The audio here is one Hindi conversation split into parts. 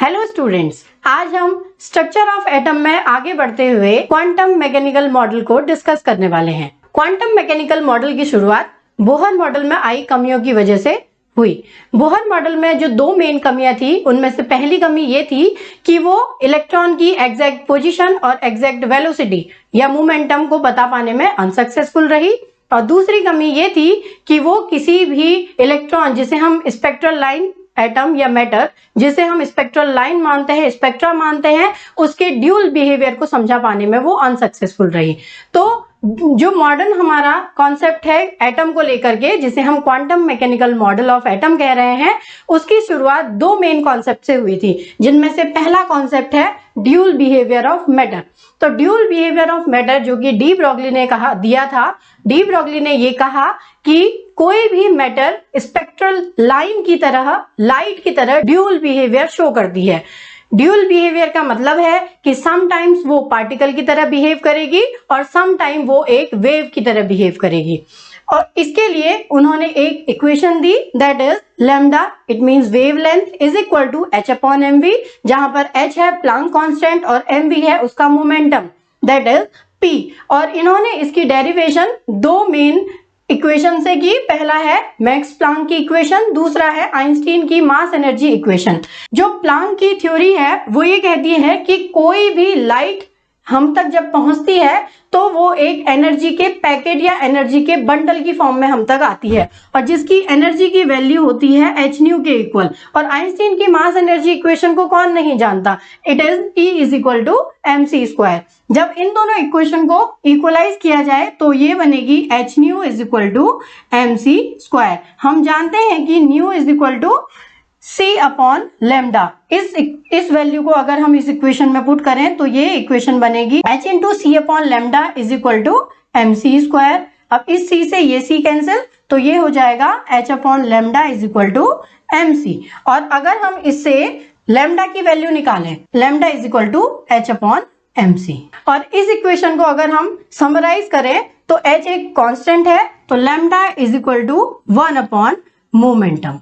हेलो स्टूडेंट्स, आज हम स्ट्रक्चर ऑफ एटम में आगे बढ़ते हुए क्वांटम मैकेनिकल मॉडल को डिस्कस करने वाले हैं। क्वांटम मैकेनिकल मॉडल की शुरुआत बोहर मॉडल में आई कमियों की वजह से हुई। बोहर मॉडल में जो दो मेन कमियां थी, उनमें से पहली कमी ये थी कि वो इलेक्ट्रॉन की एग्जैक्ट पोजीशन और एग्जैक्ट वेलोसिटी या मोमेंटम को बता पाने में अनसक्सेसफुल रही। और दूसरी कमी ये थी कि वो किसी भी इलेक्ट्रॉन जिसे हम स्पेक्ट्रल लाइन एटम या मैटर जिसे हम स्पेक्ट्रल लाइन मानते हैं, स्पेक्ट्रा मानते हैं, उसके ड्यूल बिहेवियर को समझा पाने में वो अनसक्सेसफुल रही। तो जो मॉडर्न हमारा कॉन्सेप्ट है एटम को लेकर के, जिसे हम quantum mechanical model of atom कह रहे हैं, उसकी शुरुआत दो मेन कॉन्सेप्ट से हुई थी, जिनमें से पहला कॉन्सेप्ट है ड्यूल बिहेवियर ऑफ मैटर। तो ड्यूल बिहेवियर ऑफ मैटर जो कि डी ब्रॉगली ने दिया था। डी ब्रॉगली ने ये कहा कि कोई भी मैटर स्पेक्ट्रल लाइन की तरह, लाइट की तरह ड्यूल बिहेवियर शो करती है। ड्यूल बिहेवियर का मतलब है कि समटाइम्स वो पार्टिकल की तरह बिहेव करेगी और समटाइम वो एक वेव की तरह बिहेव करेगी। और इसके लिए उन्होंने एक इक्वेशन दी, that is lambda, it means wavelength is equal to h upon mv, जहां पर h है प्लांक कांस्टेंट और mv है उसका मोमेंटम, दैट इज p। और इन्होंने इसकी डेरिवेशन दो मेन इक्वेशन से की। पहला है मैक्स प्लांक की इक्वेशन, दूसरा है आइंस्टीन की मास एनर्जी इक्वेशन। जो प्लांक की थ्योरी है वो ये कहती है कि कोई भी लाइट हम तक जब पहुंचती है तो वो एक एनर्जी के पैकेट या एनर्जी के बंडल की फॉर्म में हम तक आती है, और जिसकी एनर्जी की वैल्यू होती है h न्यू के इक्वल। और आइंस्टीन की मास एनर्जी इक्वेशन को कौन नहीं जानता, it is E is equal to mc square. जब इन दोनों इक्वेशन को इक्वलाइज किया जाए तो ये बनेगी h nu is equal to mc square. हम जानते हैं कि nu is equal to C upon lambda. इस वैल्यू को अगर हम इस इक्वेशन में पुट करें तो ये इक्वेशन बनेगी h into C upon lambda is equal to mc square. अब इस C से ये C कैंसिल, तो ये हो जाएगा h upon lambda is equal to mc। और अगर हम इससे लेमडा की वैल्यू निकालें, lambda is equal to h upon mc। और इस इक्वेशन को अगर हम समराइज करें तो h एक कांस्टेंट है, तो lambda is equal to 1 upon momentum,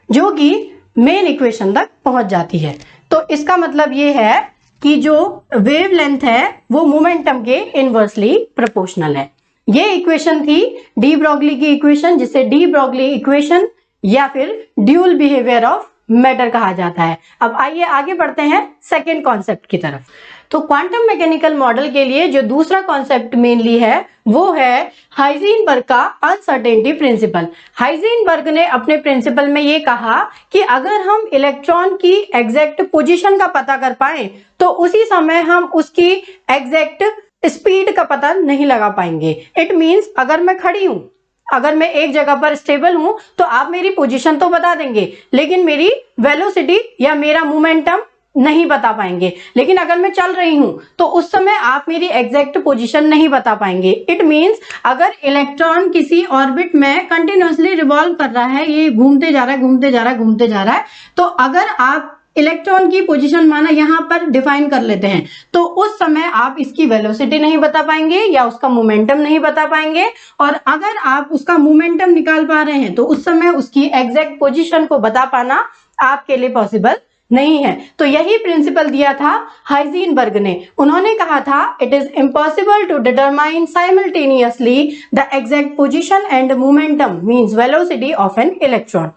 जो कि मेन इक्वेशन तक पहुंच जाती है। तो इसका मतलब ये है कि जो वेवलेंथ है वो मोमेंटम के इनवर्सली प्रोपोर्शनल है। ये इक्वेशन थी डी ब्रॉगली की इक्वेशन, जिसे डी ब्रॉगली इक्वेशन या फिर ड्यूल बिहेवियर ऑफ मैटर कहा जाता है। अब आइए आगे बढ़ते हैं सेकेंड कॉन्सेप्ट की तरफ। तो क्वांटम मैकेनिकल मॉडल के लिए जो दूसरा कॉन्सेप्ट मेनली है वो है हाइजेनबर्ग का अनसर्टेनिटी प्रिंसिपल। हाइजेनबर्ग ने अपने प्रिंसिपल में ये कहा कि अगर हम इलेक्ट्रॉन की एग्जैक्ट पोजीशन का पता कर पाए तो उसी समय हम उसकी एग्जैक्ट स्पीड का पता नहीं लगा पाएंगे। इट मींस अगर मैं खड़ी हूं, अगर मैं एक जगह पर स्टेबल हूं तो आप मेरी पोजीशन तो बता देंगे, लेकिन मेरी वेलोसिटी या मेरा मोमेंटम नहीं बता पाएंगे। लेकिन अगर मैं चल रही हूं तो उस समय आप मेरी एग्जैक्ट पोजीशन नहीं बता पाएंगे। इट मींस अगर इलेक्ट्रॉन किसी ऑर्बिट में कंटिन्यूअसली रिवॉल्व कर रहा है, ये घूमते जा रहा है, घूमते जा रहा है, घूमते जा रहा है, तो अगर आप इलेक्ट्रॉन की पोजीशन माना यहां पर डिफाइन कर लेते हैं, तो उस समय आप इसकी वेलोसिटी नहीं बता पाएंगे या उसका मोमेंटम नहीं बता पाएंगे। और अगर आप उसका मोमेंटम निकाल पा रहे हैं तो उस समय उसकी एग्जैक्ट पोजीशन को बता पाना आपके लिए पॉसिबल नहीं है। तो यही प्रिंसिपल दिया था हाइजेनबर्ग ने। उन्होंने कहा था it is impossible to determine simultaneously the exact position and momentum means velocity of an electron.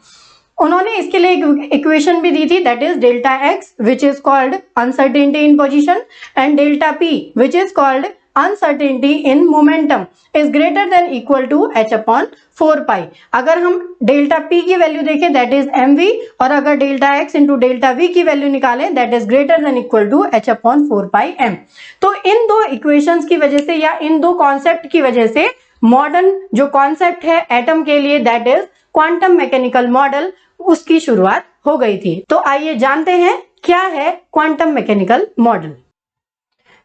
उन्होंने इसके लिए एक इक्वेशन भी दी थी, that is delta X which is called uncertainty in position and delta P which is called uncertainty in momentum is greater than equal to h upon 4 pi. अगर हम डेल्टा p की वैल्यू देखें दैट इज mv, और अगर delta x into delta v की वैल्यू निकालें that is greater than equal to h upon 4 pi m। तो इन दो इक्वेशंस की वजह से या इन दो कॉन्सेप्ट की वजह से मॉडर्न जो कॉन्सेप्ट है एटम के लिए, that is quantum mechanical model, उसकी शुरुआत हो गई थी। तो आइए जानते हैं क्या है क्वांटम मैकेनिकल मॉडल।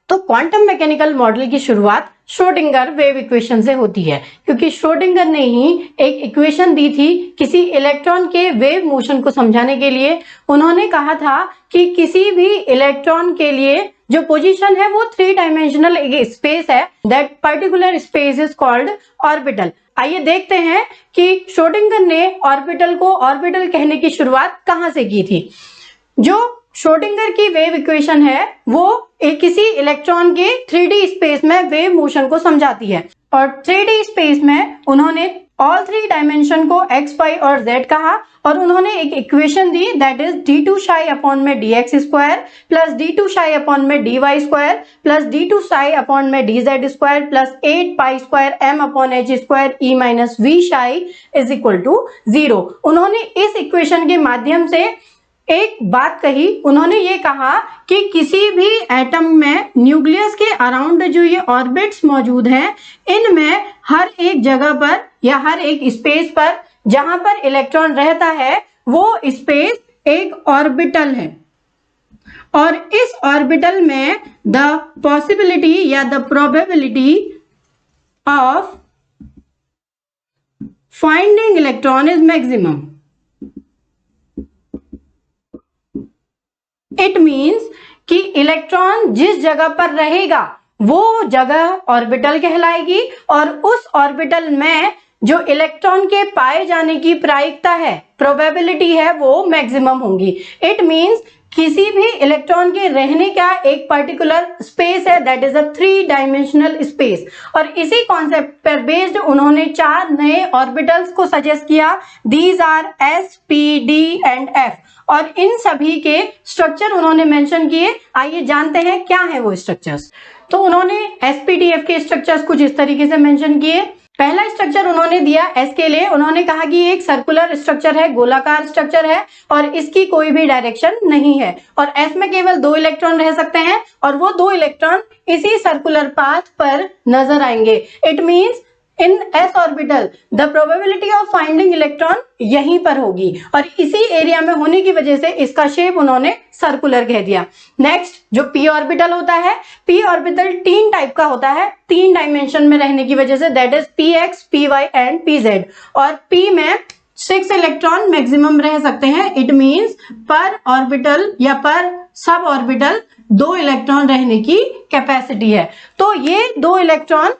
तो क्वांटम मैकेनिकल मॉडल की शुरुआत श्रोडिंगर वेव इक्वेशन से होती है, क्योंकि श्रोडिंगर ने ही एक इक्वेशन दी थी किसी इलेक्ट्रॉन के वेव मोशन को समझाने के लिए। उन्होंने कहा था कि किसी भी इलेक्ट्रॉन के लिए जो पोजीशन है वो 3 डायमेंशनल स्पेस है, that particular space is called orbital. आइए देखते हैं कि श्रोडिंगर ने ऑर्बिटल को ऑर्बिटल कहने की शुरुआत कहां से की थी। जो श्रोडिंगर की वेव इक्वेशन है वो किसी इलेक्ट्रॉन के 3D स्पेस में वेव मोशन को समझाती है, और 3D स्पेस में उन्होंने ऑल 3 डायमेंशन को x, y और z कहा, और उन्होंने एक इक्वेशन दी that is d2 psi upon में dx square plus d2 psi upon में dy square plus d2 psi upon में dz square plus 8 pi square m upon h square e minus v psi is equal to 0। उन्होंने इस इक्वेशन के माध्यम से एक बात कही, उन्होंने ये कहा कि किसी भी एटम में न्यूक्लियस के अराउंड जो ये ऑर्बिट्स मौजूद हैं, इनमें हर एक जगह पर या हर एक स्पेस पर जहां पर इलेक्ट्रॉन रहता है वो स्पेस एक ऑर्बिटल है, और इस ऑर्बिटल में द पॉसिबिलिटी या the probability of finding electron is maximum. It means कि इलेक्ट्रॉन जिस जगह पर रहेगा वो जगह ऑर्बिटल कहलाएगी, और उस ऑर्बिटल में जो इलेक्ट्रॉन के पाए जाने की प्रायिकता है, प्रोबेबिलिटी है, वो मैक्सिमम होगी। इट मीन्स किसी भी इलेक्ट्रॉन के रहने का एक पर्टिकुलर स्पेस है that is a 3 dimensional space, और इसी कॉन्सेप्ट पर बेस्ड उन्होंने 4 नए ऑर्बिटल्स को सजेस्ट किया। These are s, p, d and f, और इन सभी के स्ट्रक्चर उन्होंने मेंशन किए। आइए जानते हैं क्या है वो स्ट्रक्चर्स। तो उन्होंने sp-df के स्ट्रक्चर्स कुछ इस तरीके से मेंशन किए। पहला स्ट्रक्चर उन्होंने दिया s के लिए, उन्होंने कहा कि एक सर्कुलर स्ट्रक्चर है, गोलाकार स्ट्रक्चर है, और इसकी कोई भी डायरेक्शन नहीं है, और s में केवल 2 इलेक्ट्रॉन रह सकते हैं, और वो 2 इलेक्ट्रॉन इसी सर्कुलर पाथ पर नजर आएंगे। It means in s orbital the probability of finding electron यहीं पर होगी, और इसी एरिया में होने की वजह से इसका शेप उन्होंने सर्कुलर कह दिया। नेक्स्ट जो p ऑर्बिटल होता है, p ऑर्बिटल 3 टाइप का होता है, 3 डायमेंशन में रहने की वजह से, that is px, py and pz, और p में 6 इलेक्ट्रॉन मैक्सिमम रह सकते हैं। इट मीन्स पर ऑर्बिटल या पर सब ऑर्बिटल 2 इलेक्ट्रॉन रहने की कैपेसिटी है। तो ये 2 इलेक्ट्रॉन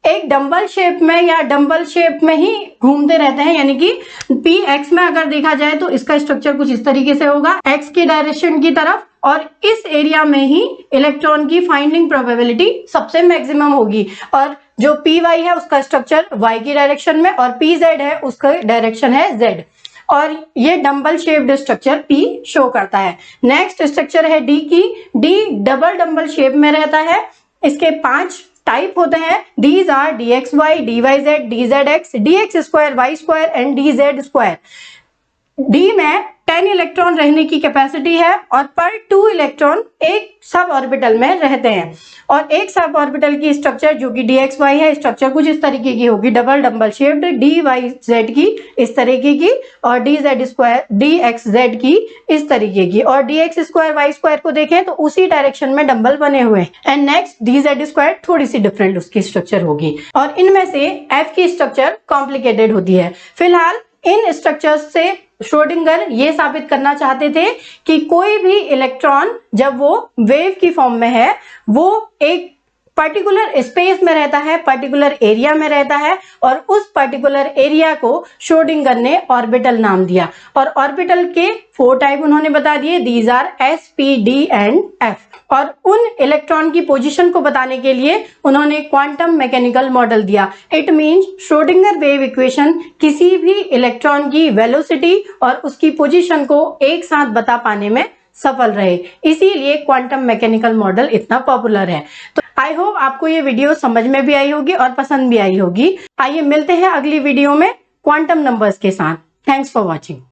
एक डंबल शेप में या डंबल शेप में ही घूमते रहते हैं, यानी कि px में अगर देखा जाए तो इसका स्ट्रक्चर कुछ इस तरीके से होगा, x की डायरेक्शन की तरफ, और इस एरिया में ही इलेक्ट्रॉन की फाइंडिंग प्रोबेबिलिटी सबसे मैक्सिमम होगी, और जो py है उसका स्ट्रक्चर y की डायरेक्शन में, और pz है उसका डायरेक्शन है z, और ये dumbbell shaped structure p show करता है। नेक्स्ट स्ट्रक्चर है d की। d डबल डंबल शेप में रहता है, इसके 5 टाइप होते हैं। These are dxy, dyz, dzx, dx square, y square and dz square. D में 10 इलेक्ट्रॉन रहने की कैपेसिटी है, और पर 2 इलेक्ट्रॉन एक सब ऑर्बिटल में रहते हैं, और एक सब ऑर्बिटल की स्ट्रक्चर जो कि dxy है, स्ट्रक्चर कुछ इस तरीके की होगी, डबल डंबल शेप्ड, dyz की इस तरीके की, और dz स्क्वायर, dxz की इस तरीके की, और dx स्क्वायर, y स्क्वायर को देखें तो उसी डायरेक्शन में डंबल बने हुए हैं। एंड नेक्स्ट dz स्क्वायर थोड़ी सी डिफरेंट उसकी स्ट्रक्चर होगी, और इनमें से f की स्ट्रक्चर कॉम्प्लिकेटेड होती है। फिलहाल इन स्ट्रक्चर्स से श्रोडिंगर ये साबित करना चाहते थे कि कोई भी इलेक्ट्रॉन जब वो वेव की फॉर्म में है, वो एक पर्टिकुलर स्पेस में रहता है, पर्टिकुलर एरिया में रहता है, और उस पर्टिकुलर एरिया को श्रोडिंगर ने ऑर्बिटल नाम दिया, और ऑर्बिटल के 4 टाइप उन्होंने बता दिए। These are s, p, d and f, और उन इलेक्ट्रॉन की पोजीशन को बताने के लिए उन्होंने क्वांटम मैकेनिकल मॉडल दिया। It means Schrodinger wave equation किसी भी इलेक्ट्रॉन की वेलोसिटी और उसकी पोजीशन को एक साथ बता पाने में सफल रहे, इसीलिए क्वांटम मैकेनिकल मॉडल इतना पॉपुलर है। तो आई होप आपको ये वीडियो समझ में भी आई होगी और पसंद भी आई होगी। आइए मिलते हैं अगली वीडियो में क्वांटम नंबर्स के साथ। Thanks for watching.